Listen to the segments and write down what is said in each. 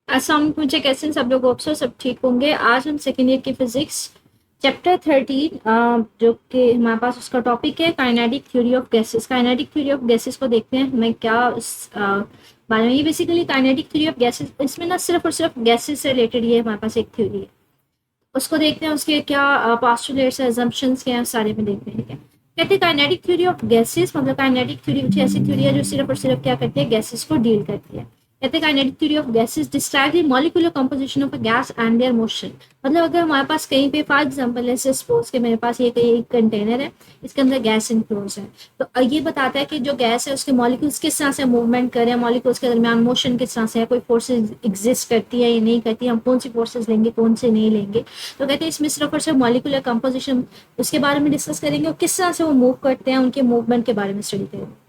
अस्सलाम वालेकुम बच्चे, कैसे हैं सब लोग? होप सो सब ठीक होंगे। आज हम सेकेंड ईयर की फिजिक्स चैप्टर 13 जो कि हमारे पास उसका टॉपिक है kinetic theory of gases. Kinetic theory of gases को देखते हैं हमें क्या इस बारे में। ये basically kinetic theory of gases, इसमें ना सिर्फ और सिर्फ गैसेस से रिलेटेड ये हमारे पास एक थ्योरी है। उसको देखते हैं, उसके क्या पोस्टुलेट्स है, अजम्पशंस क्या हैं, सारे में देखते हैं। ठीक है, कहते हैं काइनेटिक थ्योरी ऑफ गैसेस, मतलब काइनेटिक थ्योरी कुछ ऐसी थ्योरी है जो सिर्फ और सिर्फ क्या करती है, गैसेस को डील करती है। कहते हैं kinetic theory of gases describe the molecular composition of a gas and there motion. मतलब अगर हमारे पास कहीं पे फॉर एग्जांपल ऐसे सपोज कि मेरे पास ये कहीं एक कंटेनर है, इसके अंदर गैस इनक्लोज है, तो ये बताता है कि जो गैस है उसके मॉलिक्यूल्स किस तरह से मूवमेंट कर रहे हैं, मॉलिक्यूल्स के दरमियान मोशन किस तरह से है, कोई फोर्सेज एग्जिस्ट करती है या नहीं करती है, हम कौन सी फोर्सेज लेंगे कौन से नहीं लेंगे। तो कहते हैं इसमें सिर्फ और सिर्फ मॉलिक्यूलर कंपोजिशन उसके बारे में डिस्कस करेंगे और किस तरह से वो मूव करते हैं, उनके मूवमेंट के बारे में स्टडी करेंगे।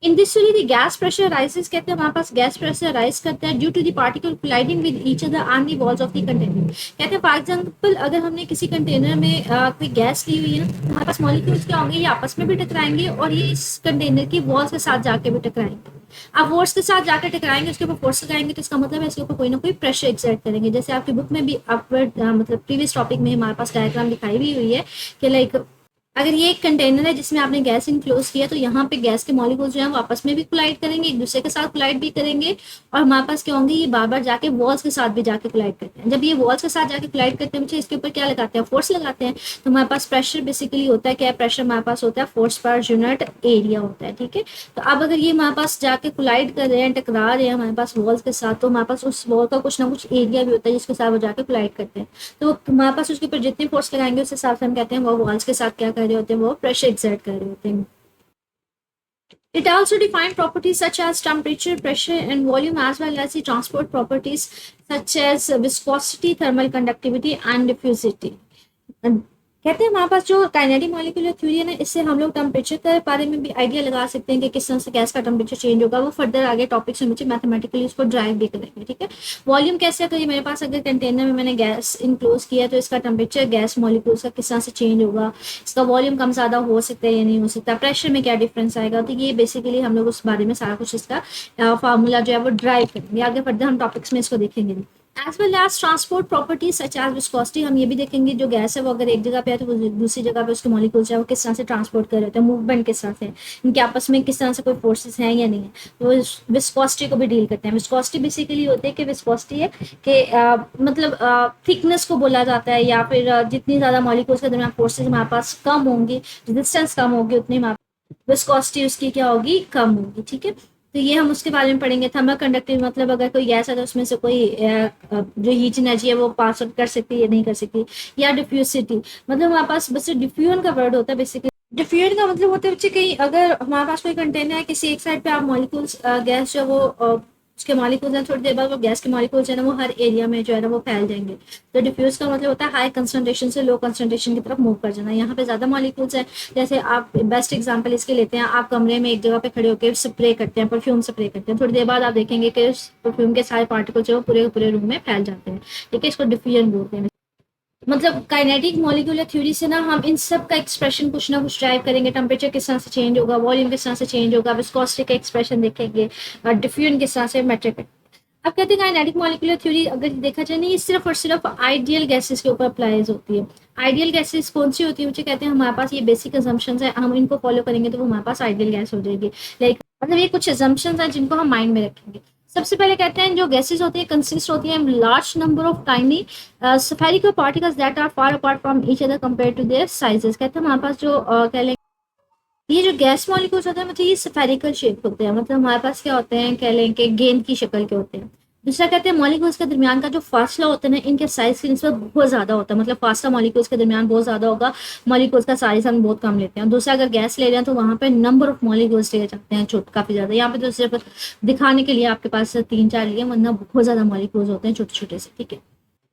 In this theory the gas pressure rises, कहते हैं हमारे पास गैस प्रेशर राइज करता है due to the particle colliding with each other on the walls of the container. कहते हैं फॉर एग्जांपल अगर हमने किसी कंटेनर में कोई गैस ली हुई है ना, हमारे पास मॉलिक्यूल्स क्या होंगे, ये आपस में भी टकराएंगे और ये इस कंटेनर की वॉल्स के साथ जाके भी टकराएंगे। अब वॉल्स के साथ जाकर टकराएंगे, उसके ऊपर फोर्स लगाएंगे, तो इसका मतलब है इसके ऊपर कोई ना कोई प्रेशर एक्सर्ट करेंगे। जैसे आपकी बुक में भी अपवर्ड मतलब प्रीवियस टॉपिक में हमारे पास डायग्राम दिखाई भी हुई है कि लाइक अगर ये एक कंटेनर है जिसमें आपने गैस इनक्लोज किया, तो यहाँ पे गैस के मॉलिक्यूल्स जो है आपस में भी कोलाइड करेंगे, एक दूसरे के साथ कोलाइड भी करेंगे, और हमारे पास क्या होंगे, ये बार बार जाके वॉल्स के साथ भी जाके कोलाइड करते हैं। जब ये वॉल्स के साथ जाके कोलाइड करते हैं, इसके ऊपर क्या लगाते हैं, फोर्स लगाते हैं। तो हमारे पास प्रेशर बेसिकली होता है, क्या प्रेशर हमारे पास होता है, फोर्स पर यूनिट एरिया होता है। ठीक है, तो अब अगर ये हमारे पास जाके कोलाइड कर रहे हैं, टकरा रहे हैं हमारे पास वॉल्स के साथ, तो हमारे पास उस वॉल का कुछ ना कुछ एरिया भी होता है जिसके साथ वो जाके कोलाइड करते हैं। तो हमारे पास उसके ऊपर जितनी फोर्स लगाएंगे उस हिसाब से हम कहते हैं वो वॉल्स के साथ क्या कर रहे होते हैं, वो प्रेशर exert कर रहे होते हैं। It also defines properties such as temperature, pressure, and volume, as well as the transport properties such as viscosity, thermal conductivity, and diffusivity. कहते हैं हमारे पास जो काइनेटिक मॉलिक्यूलर थ्योरी है ना, इससे हम लोग टेम्परेचर के बारे में भी आइडिया लगा सकते हैं कि किस तरह से गैस का टेम्परेचर चेंज होगा। वो फर्दर आगे टॉपिक्स में मुझे मैथमेटिकली उसको ड्राइव भी करेंगे। ठीक है, वॉल्यूम कैसे करिए, मेरे पास अगर कंटेनर में मैंने गैस इनक्लोज किया तो इसका टेम्परेचर गैस मॉलिक्यूल्स का किस तरह से चेंज होगा, इसका वॉल्यूम कम ज़्यादा हो सकता है या नहीं हो सकता, प्रेशर में क्या डिफरेंस आएगा। तो ये बेसिकली हम लोग उस बारे में सारा कुछ इसका फार्मूला जो है वो ड्राइव करेंगे। आगे फर्दर हम टॉपिक्स में इसको देखेंगे। As well as transport properties such as viscosity, हम ये भी देखेंगे जो गैस है वो अगर एक जगह पे है तो वो दूसरी जगह पे उसके मॉलिक्यूल्स है वो किस तरह से ट्रांसपोर्ट कर रहे होते हैं, मूवमेंट किस तरह से, इनके आपस में किस तरह से कोई फोर्सेस हैं या नहीं है। तो विस्कोसिटी को भी डील करते हैं। विस्कोसिटी बेसिकली होती है कि विस्कोसिटी है कि मतलब थिकनेस को बोला जाता है, या फिर जितनी ज़्यादा मॉलिक्यूल्स के दरमियान फोर्सेज हमारे पास कम होंगी, रेजिस्टेंस कम होगी, उतनी विस्कोसिटी उसकी क्या होगी, कम होगी। ठीक है, तो ये हम उसके बारे में पढ़ेंगे। थर्मल कंडक्टिव मतलब अगर कोई गैस है तो उसमें से कोई जो हीट एनर्जी है वो पास आउट कर सकती है या नहीं कर सकती। या डिफ्यूसिटी मतलब हमारे पास बस डिफ्यूजन का वर्ड होता है बेसिकली। डिफ्यूजन का मतलब होता है बच्चे कहीं अगर हमारे पास कोई कंटेनर है, किसी एक साइड पे आप मॉलिक्यूल्स गैस जो है वो उसके मॉलिक्यूल्स हैं, थोड़ी देर बाद वो गैस के मॉलिक्यूल्स है ना वो हर एरिया में जो है ना वो फैल जाएंगे। तो डिफ्यूज का मतलब होता है हाई कंसंट्रेशन से लो कंसंट्रेशन की तरफ मूव कर जाना। यहाँ पे ज्यादा मॉलिक्यूल्स है, जैसे आप बेस्ट एग्जांपल इसके लेते हैं, आप कमरे में एक जगह पे खड़े होकर स्प्रे करते हैं, परफ्यूम स्प्रे करते हैं, थोड़ी देर बाद आप देखेंगे कि परफ्यूम के सारे पार्टिकल्स जो पूरे पूरे रूम में फैल जाते हैं। ठीक है, इसको डिफ्यूजन बोलते हैं। मतलब काइनेटिक मॉलिक्यूलर थ्योरी से ना हम इन सब का एक्सप्रेशन कुछ ना कुछ ड्राइव करेंगे। टेम्परेचर किस तरह से चेंज होगा, वॉल्यूम किस तरह से चेंज होगा, विस्कोसिटी का एक्सप्रेशन देखेंगे, डिफ्यूजन किस तरह से मैटर। अब कहते हैं काइनेटिक मॉलिक्यूलर थ्योरी अगर देखा जाए ना, ये सिर्फ और सिर्फ आइडियल गैसेस के ऊपर अप्लाइज होती है। आइडियल गैसेस कौन सी होती है मुझे, कहते हैं हमारे पास ये बेसिक अजम्पशंस है, हम इनको फॉलो करेंगे तो वो हमारे पास आइडियल गैस हो जाएगी। लाइक मतलब ये कुछ अजम्पशंस हैं जिनको हम माइंड में रखेंगे। सबसे पहले कहते हैं जो गैसेस होती है कंसिस्ट होती है large number of tiny spherical particles that are far apart from each other compared to their sizes। कहते हैं हमारे पास जो कह लें ये जो गैस मॉलिक्यूल्स होते हैं मतलब ये स्फेरिकल शेप होते हैं, मतलब हमारे पास क्या होते हैं, कह लें कि गेंद की शक्ल के होते हैं। दूसरा कहते हैं मॉलिक्यूल्स के दरमियान का जो फासला होता है ना, इनके साइज की निस्बत बहुत ज्यादा होता है, मतलब फासला मॉलिक्यूल्स के दरमियान बहुत ज्यादा होगा, मॉलिक्यूल्स का साइज हम बहुत कम लेते हैं। दूसरा अगर गैस ले रहे हैं तो वहाँ पे नंबर ऑफ मॉलिक्यूल्स ले जाते हैं छोटे काफी ज्यादा। यहाँ पे तो सिर्फ दिखाने के लिए आपके पास 3-4 लिए, वरना बहुत ज्यादा मॉलिक्यूल्स होते हैं छोटे छोटे से। ठीक है,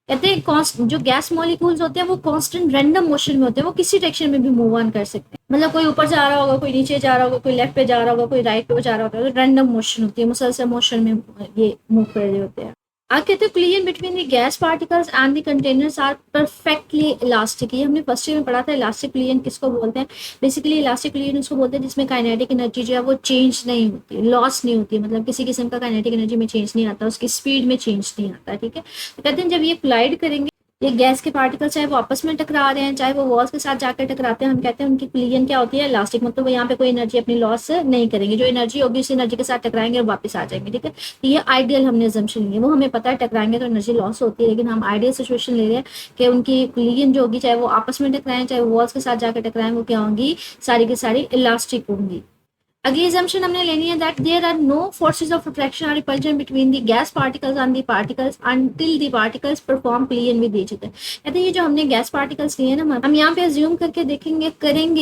कहते हैं जो गैस मॉलिक्यूल्स होते हैं वो कांस्टेंट रैंडम मोशन में होते हैं, वो किसी डायरेक्शन में भी मूव ऑन कर सकते हैं। मतलब कोई ऊपर जा रहा होगा, कोई नीचे जा रहा होगा, कोई लेफ्ट पे जा रहा होगा, कोई राइट पे जा रहा होगा, तो रैंडम मोशन होती है, मुसलसल मोशन में ये मूव कर रहे होते हैं। आप कहते हैं collision between the gas particles and the containers are perfectly elastic. ये हमने फर्स्ट ईयर में पढ़ा था, इलास्टिक कोलिजन किसको बोलते हैं। बेसिकली इलास्टिक कोलिजन उसको बोलते हैं जिसमें काइनेटिक एनर्जी जो है वो चेंज नहीं होती, लॉस नहीं होती, मतलब किसी किस्म का काइनेटिक एनर्जी में चेंज नहीं आता, उसकी स्पीड में चेंज नहीं आता। ठीक है, तो कहते हैं जब ये कोलाइड करेंगे, ये गैस के पार्टिकल चाहे वो आपस में टकरा रहे हैं चाहे वो वॉल्स के साथ जाकर टकराते हैं, हम कहते हैं उनकी कोलिजन क्या होती है, इलास्टिक, मतलब वो यहाँ पे कोई एनर्जी अपनी लॉस नहीं करेंगे, जो एनर्जी होगी उस एनर्जी के साथ टकराएंगे और वापस आ जाएंगे। ठीक है, तो ये आइडियल हमने अजम्पशन ली है, वो हमें पता है टकराएंगे तो एनर्जी लॉस होती है, लेकिन हम आइडियल सिचुएशन ले रहे हैं कि उनकी कोलिजन जो होगी चाहे वो आपस में टकराएं चाहे वो वॉल्स के साथ जाकर टकराएं, वो क्या होंगी, सारी की सारी इलास्टिक होंगी। अगली assumption हमने लेनी है that there are no forces of attraction or repulsion between the gas particles and the particles until the particles perform collision with each other। कहते हैं ये जो हमने गैस पार्टिकल्स लिए ना, हम यहाँ पे assume करके देखेंगे,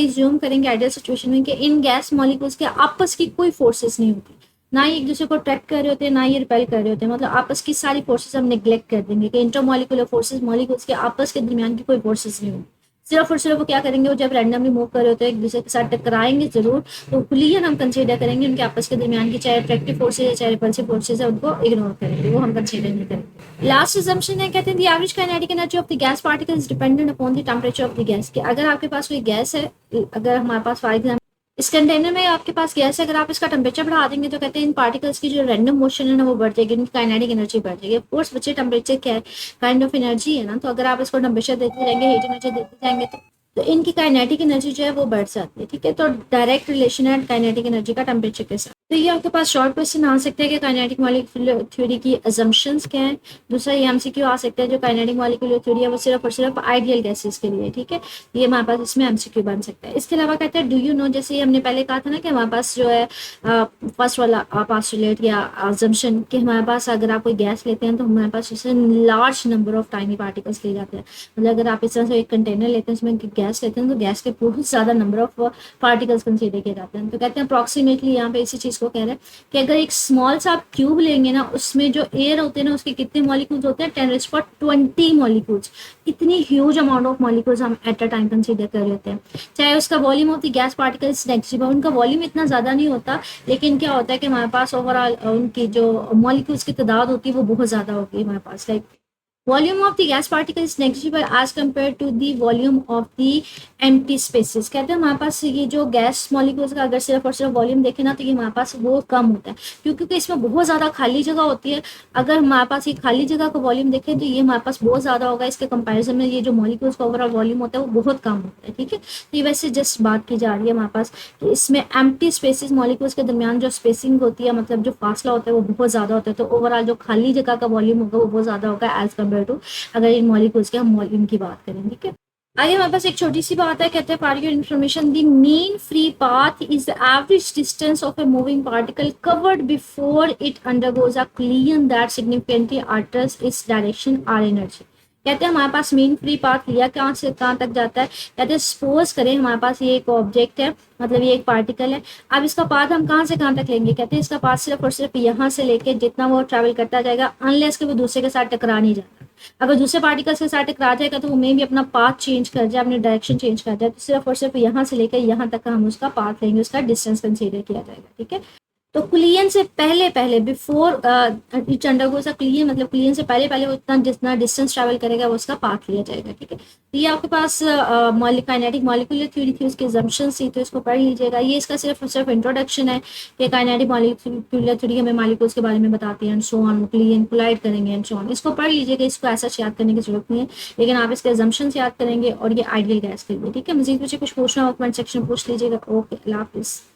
assume करेंगे आइडियल सिचुएशन में कि इन गैस मॉलिक्यूल्स के आपस की कोई फोर्सेस नहीं होती, ना ही एक दूसरे को अट्रैक्ट कर रहे होते हैं ना ही रिपेल कर रहे होते हैं, मतलब आपस की सारी फोर्सेस हम नेग्लेक्ट कर देंगे कि इंटरमोलिकुलर फोर्सेस, मॉलिक्यूल्स के आपस के दरमियान की कोई फोर्सेस नहीं होती। सिर्फ और सिर्फ वो क्या करेंगे, वो जब रैंडमली मूव कर रहे होते हैं एक दूसरे के साथ टकराएंगे जरूर, तो कोलिजन हम कंसीडर करेंगे, उनके आपस के दरमियान की चाहे अट्रैक्टिव फोर्सेज है चाहे रिपल्सिव फोर्सेज है उनको इग्नोर करेंगे, वो हम कंसीडर नहीं करेंगे। लास्ट assumption है, कहते हैं the average kinetic energy of the gas particle is dependent upon the temperature of the gas. कि अगर आपके पास कोई गैस है, अगर हमारे पास फॉर एग्जाम्पल इस कंटेनर में आपके पास गैस है, अगर आप इसका टेम्परेचर बढ़ा देंगे तो कहते हैं इन पार्टिकल्स की जो रैंडम मोशन है ना वो बढ़ जाएगी, इनकी काइनेटिक एनर्जी बढ़ जाएगी। ऑफकोर्स बच्चे टेम्परेचर क्या है, काइंड ऑफ एनर्जी है ना, तो अगर आप इसको टेम्परेचर देते जाएंगे, हीट एनर्जी देते जाएंगे तो इनकी काइनेटिक एनर्जी जो है वो बढ़ जाती है। ठीक है, तो डायरेक्ट रिलेशन है काइनेटिक एनर्जी का टेम्परेचर के साथ। तो ये आपके पास शॉर्ट क्वेश्चन आ सकते हैं कि काइनेटिक मॉलिक्यूलर थ्योरी की अजम्पशंस क्या है। दूसरा ये एमसीक्यू आ सकता है, जो काइनेटिक मॉलिक्यूलर थ्योरी है वो सिर्फ और सिर्फ आइडियल गैसेस के लिए। ठीक है, ये हमारे पास इसमें एमसीक्यू बन सकता है। इसके अलावा कहते हैं डू यू नो, जैसे हमने पहले कहा था ना कि हमारे पास जो है फर्स्ट वाला पास्टुलेट या अजम्पशन कि हमारे पास अगर आप कोई गैस लेते हैं तो हमारे पास उससे large number of tiny particles ले जाते हैं। मतलब अगर आप इस तरह से एक कंटेनर लेते हैं उसमें गैस लेते हैं तो गैस के बहुत ज्यादा नंबर ऑफ पार्टिकल्स कंसीडर किए जाते हैं। तो कहते हैं अप्रोक्सीमेटली यहाँ पे इसी चीज को कह रहे हैं कि अगर एक स्मॉल सा आप क्यूब लेंगे ना, उसमें जो एयर होते हैं ना उसके कितने मॉलिक्यूल्स होते हैं, 10⁻20 मॉलिक्यूल्स। इतनी ह्यूज अमाउंट ऑफ मॉलिक्यूल्स हम एट अ टाइम कंसीडर कर रहे होते हैं। चाहे उसका volume of the gas particles negligible, उनका वॉल्यूम इतना ज्यादा नहीं होता, लेकिन क्या होता है कि हमारे पास ओवरऑल उनकी जो मॉलिक्यूल्स की तादाद होती है वो बहुत ज्यादा होती है हमारे पास। Like volume of the gas particle is negligible as compare to the volume of the empty spaces. कहते हैं हमारे पास ये जो गैस मॉलिक्यूल्स का अगर सिर्फ और सिर्फ वॉल्यूम देखें ना तो ये हमारे पास वो कम होता है, क्योंकि इसमें बहुत ज़्यादा खाली जगह होती है। अगर हमारे पास ये खाली जगह का वॉल्यूम देखें तो ये हमारे पास बहुत ज़्यादा होगा, इसके कंपैरिजन में ये जो मॉलिक्यूल्स का ओवरऑल वॉल्यूम होता है वो बहुत कम होता है। ठीक है, तो ये वैसे जस्ट बात की जा रही है हमारे पास कि इसमें एम्प्टी स्पेसेस मॉलिक्यूल्स के दरमियान जो स्पेसिंग होती है, मतलब जो फासला होता है वो बहुत ज़्यादा होता है, तो ओवरऑल जो खाली जगह का वॉल्यूम होगा वो बहुत ज़्यादा होगा एज कम्पेयर टू अगर इन मॉलिक्यूल्स के हम वॉल्यूम की बात करें। ठीक है, आगे हमारे पास एक छोटी सी बात है, कहते हैं for your information the mean free path is the average distance of a moving particle covered before it undergoes a collision that significantly altars its direction और एनर्जी। कहते हैं हमारे पास मीन फ्री पाथ लिया कहाँ से कहाँ तक जाता है। कहते हैं सपोज करें हमारे पास ये एक ऑब्जेक्ट है, मतलब ये एक पार्टिकल है, अब इसका पाथ हम कहाँ से कहाँ तक लेंगे। कहते हैं इसका पाथ सिर्फ और सिर्फ यहाँ से लेके जितना वो ट्रैवल करता जाएगा, अनलेस कि वो दूसरे के साथ टकरा नहीं जाता। अगर दूसरे पार्टिकल्स के साथ टकरा जाएगा तो वो मे भी अपना पाथ चेंज कर जाए, अपनी डायरेक्शन चेंज कर जाए, तो सिर्फ और सिर्फ यहाँ से लेकर यहाँ तक का हम उसका पाथ लेंगे, उसका डिस्टेंस कंसीडर किया जाएगा। ठीक है, तो कोलिजन से पहले पहले before it undergoes a collision, मतलब कोलिजन से पहले पहले वो इतना जितना डिस्टेंस ट्रैवल करेगा वो उसका पाथ लिया जाएगा। ठीक है, तो ये आपके पास काइनेटिक मॉलिक्यूलर थ्योरी थी, उसकी assumptions थी, तो इसको पढ़ लीजिएगा। ये इसका सिर्फ सिर्फ इंट्रोडक्शन है कि काइनेटिक मॉलिक्यूलर थ्योरी हमें मॉलिक्यूल्स के बारे में बताती है and so on, collision collide करेंगे एंड सो ऑन। इसको पढ़ लीजिएगा, इसको ऐसा याद करने की जरूरत नहीं है, लेकिन आप इसके assumptions याद करेंगे और ये आइडियल गैस के लिए। ठीक है, मजीद मुझे कुछ पूछना हो कमेंट सेक्शन पूछ लीजिएगा। ओके, अल्लाह हाफिज़।